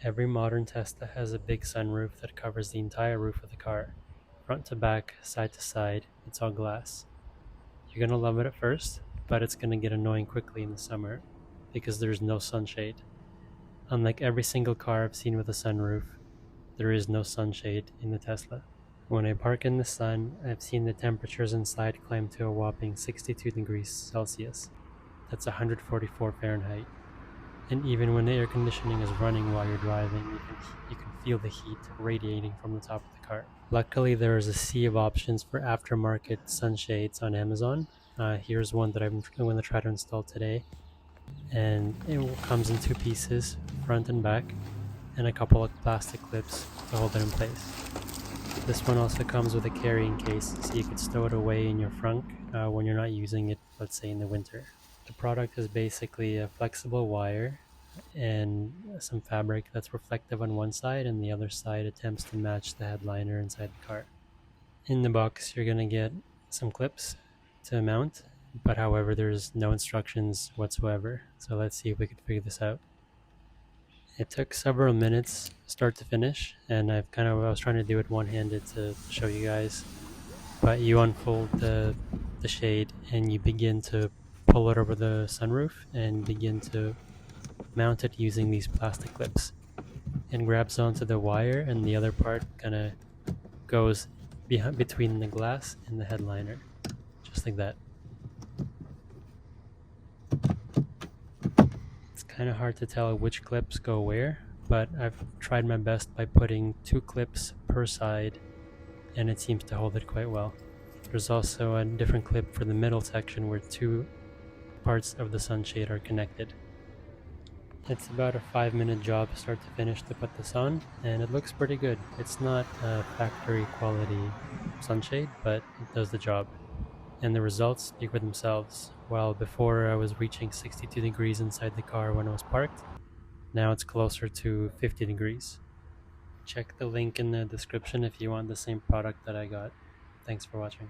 Every modern Tesla has a big sunroof that covers the entire roof of the car. Front to back, side to side, it's all glass. You're gonna love it at first, but it's gonna get annoying quickly in the summer because there's no sunshade. Unlike every single car I've seen with a sunroof, there is no sunshade in the Tesla. When I park in the sun, I've seen the temperatures inside climb to a whopping 62 degrees Celsius. That's 144 Fahrenheit. And even when the air conditioning is running while you're driving, you can feel the heat radiating from the top of the car. Luckily, there is a sea of options for aftermarket sunshades on Amazon. Here's one that I'm going to try to install today. And it comes in two pieces, front and back, and a couple of plastic clips to hold it in place. This one also comes with a carrying case, so you could stow it away in your frunk when you're not using it, let's say in the winter. The product is basically a flexible wire and some fabric that's reflective on one side, and the other side attempts to match the headliner inside the car. In the box, you're going to get some clips to mount, but however, there's no instructions whatsoever. So let's see if we can figure this out. It took several minutes start to finish, and I was trying to do it one-handed to show you guys. But you unfold the shade and you begin to pull it over the sunroof and begin to mount it using these plastic clips. It grabs onto the wire, and the other part kind of goes between the glass and the headliner, just like that. It's kind of hard to tell which clips go where, but I've tried my best by putting 2 clips per side, and it seems to hold it quite well. There's also a different clip for the middle section where 2 parts of the sunshade are connected. It's about a 5-minute job start to finish to put this on, and it looks pretty good. It's not a factory quality sunshade, but it does the job. And the results speak for themselves. While before I was reaching 62 degrees inside the car when I was parked, now it's closer to 50 degrees. Check the link in the description if you want the same product that I got. Thanks for watching.